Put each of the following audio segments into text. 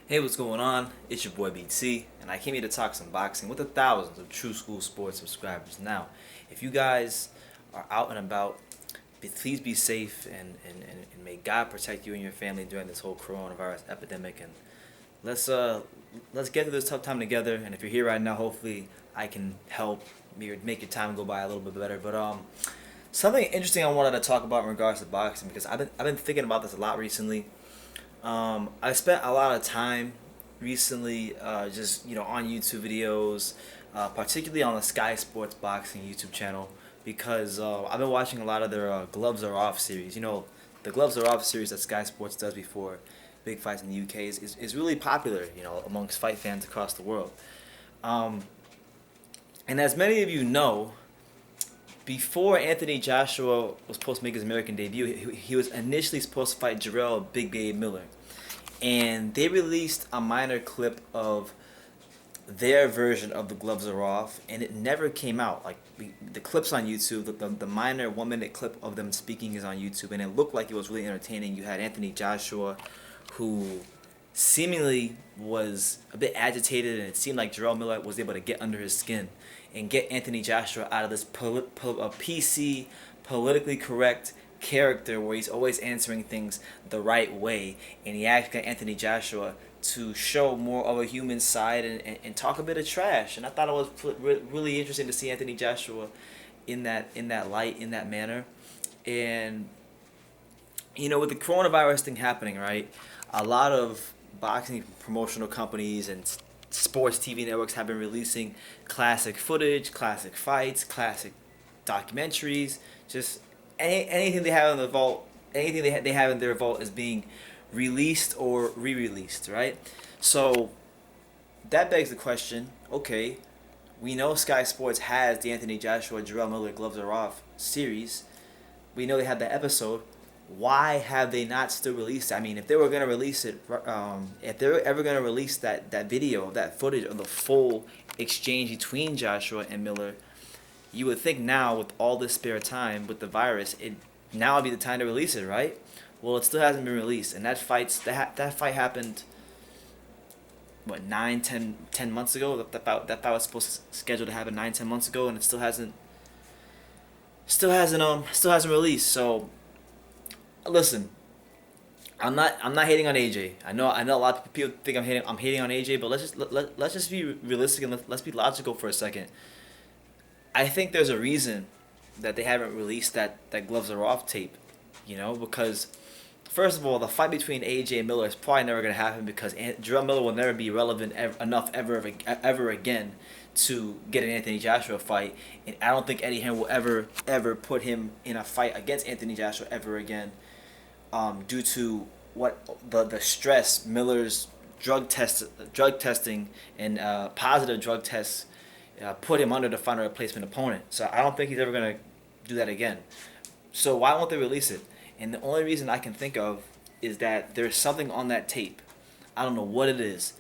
Hey, what's going on? It's your boy BT, and I came here to talk some boxing with the thousands of True School Sports subscribers. Now, if you guys are out and about, please be safe and may God protect you and your family during this whole coronavirus epidemic. And let's uh let's get through this tough time together. And if you're here right now, hopefully I can help make your time go by a little bit better. But something interesting I wanted to talk about in regards to boxing because I've been thinking about this a lot recently. I spent a lot of time recently, just on YouTube videos, particularly on the Sky Sports Boxing YouTube channel, because I've been watching a lot of their Gloves Are Off series. The Gloves Are Off series that Sky Sports does before big fights in the UK is really popular, amongst fight fans across the world. Um, and as many of you know, before Anthony Joshua was supposed to make his American debut, he was initially supposed to fight Jarrell Big Babe Miller, and they released a minor clip of their version of the Gloves Are Off, and it never came out. Like the clips on YouTube, the minor 1 minute clip of them speaking is on YouTube, and it looked like it was really entertaining. You had Anthony Joshua, who seemingly was a bit agitated, and it seemed like Jarrell Miller was able to get under his skin and get Anthony Joshua out of this PC, politically correct character where he's always answering things the right way, and he actually got Anthony Joshua to show more of a human side and talk a bit of trash. And I thought it was really interesting to see Anthony Joshua in that light, in that manner. And with the coronavirus thing happening, right? A lot of boxing promotional companies and sports TV networks have been releasing classic footage, classic fights, classic documentaries, just anything they have in the vault, anything they have in their vault is being released or re-released, right? So that begs the question, okay, we know Sky Sports has the Anthony Joshua Jarrell Miller Gloves Are Off series. We know they had that episode. Why have they not still released it? I mean, if they were gonna release it, if they were ever gonna release that video, that footage of the full exchange between Joshua and Miller, you would think now with all this spare time with the virus, it now would be the time to release it, right? Well, it still hasn't been released, and that fight happened what 9, 10 months ago. That fight was supposed to scheduled to happen 9, 10 months ago, and it still hasn't released. So listen, I'm not hating on AJ. I know a lot of people think I'm hating on AJ, but let's just be realistic and let's be logical for a second. I think there's a reason that they haven't released that Gloves Are Off tape, because first of all, the fight between AJ and Miller is probably never going to happen because Jarrell Miller will never be relevant enough ever again to get an Anthony Joshua fight, and I don't think Eddie Hearn will ever put him in a fight against Anthony Joshua ever again, due to what the stress Miller's drug testing and positive drug tests put him under to find a replacement opponent. So I don't think he's ever gonna do that again. So why won't they release it? And the only reason I can think of is that there's something on that tape. I don't know what it is.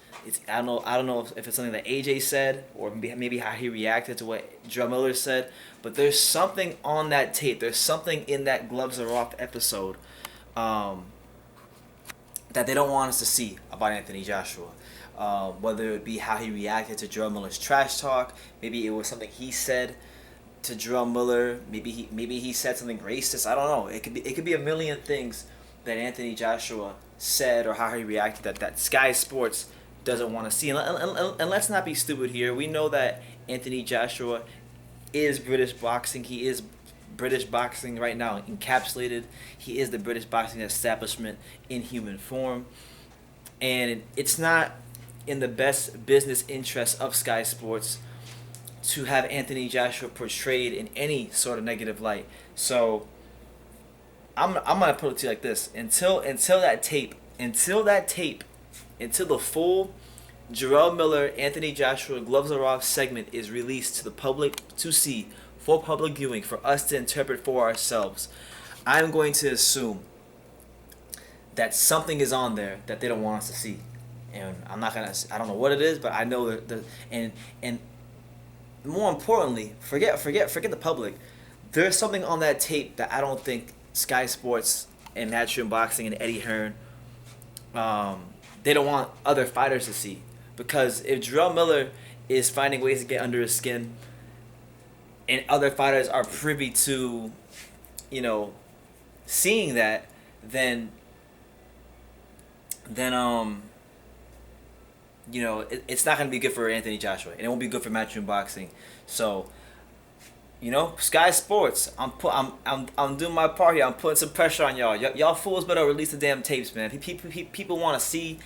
I don't know if it's something that AJ said or maybe how he reacted to what Jarrell Miller said. But there's something on that tape. There's something in that Gloves Are Off episode um, that they don't want us to see about Anthony Joshua. Whether it be how he reacted to Jarrell Miller's trash talk, maybe it was something he said to Jarrell Miller, maybe he said something racist. I don't know. It could be a million things that Anthony Joshua said or how he reacted that Sky Sports doesn't want to see. And let's not be stupid here. We know that Anthony Joshua is British boxing. He is British boxing right now encapsulated. He is the British boxing establishment in human form. And it's not in the best business interest of Sky Sports to have Anthony Joshua portrayed in any sort of negative light. So I'm gonna put it to you like this: until the full Jarrell Miller Anthony Joshua Gloves Are Off segment is released to the public to see for public viewing for us to interpret for ourselves, I'm going to assume that something is on there that they don't want us to see. And I don't know what it is, but I know that and more importantly, forget the public. There's something on that tape that I don't think Sky Sports and Matchroom Boxing and Eddie Hearn they don't want other fighters to see. Because if Jarrell Miller is finding ways to get under his skin, and other fighters are privy to, you know, seeing that, then you know, it's not going to be good for Anthony Joshua, and it won't be good for Matchroom Boxing. So, you know, Sky Sports, I'm doing my part here. I'm putting some pressure on y'all. Y'all fools better release the damn tapes, man. People want to see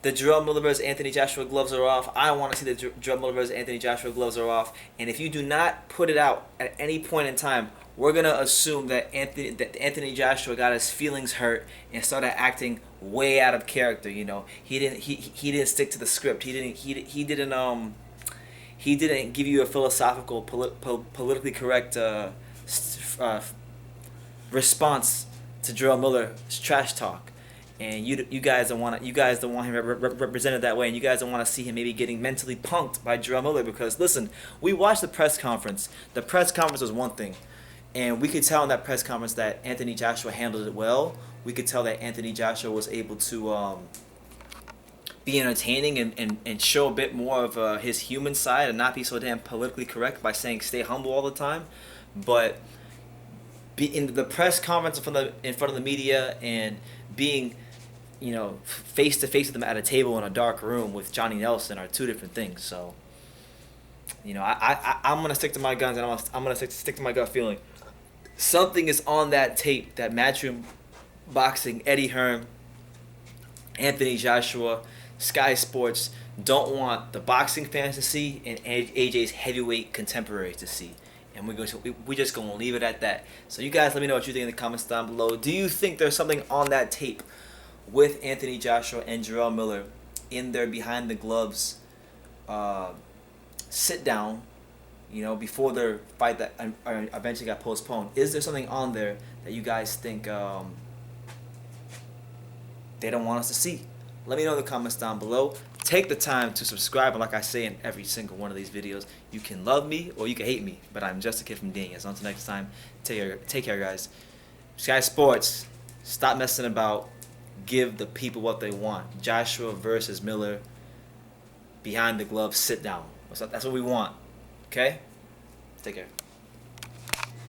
the Jarrell Miller versus Anthony Joshua gloves are off. I want to see the Jarrell Miller versus Anthony Joshua gloves are off. And if you do not put it out at any point in time, we're gonna assume that Anthony Joshua got his feelings hurt and started acting way out of character. You know, he didn't stick to the script. He didn't give you a philosophical, politically correct response to Jarrell Miller's trash talk. And you guys don't want him represented that way, and you guys don't want to see him maybe getting mentally punked by Jarrell Miller. Because listen, we watched the press conference. The press conference was one thing, and we could tell in that press conference that Anthony Joshua handled it well. We could tell that Anthony Joshua was able to be entertaining and show a bit more of his human side and not be so damn politically correct by saying stay humble all the time. But in the press conference in front of the media and being, you know, face to face with them at a table in a dark room with Johnny Nelson are two different things. So, you know, I'm gonna stick to my guns, and I'm gonna stick to my gut feeling. Something is on that tape that Matchroom Boxing, Eddie Hearn, Anthony Joshua, Sky Sports don't want the boxing fans to see and AJ's heavyweight contemporaries to see. And we're just going to leave it at that. So you guys let me know what you think in the comments down below. Do you think there's something on that tape with Anthony Joshua and Jarrell Miller in their behind the gloves sit down, you know, before their fight that eventually got postponed? Is there something on there that you guys think they don't want us to see? Let me know in the comments down below. Take the time to subscribe, and like I say in every single one of these videos, you can love me or you can hate me, but I'm just a kid from Daniels. Until next time, take care, guys. Sky Sports, stop messing about. Give the people what they want. Joshua versus Miller, behind the gloves, sit down. That's what we want. Okay? Take care.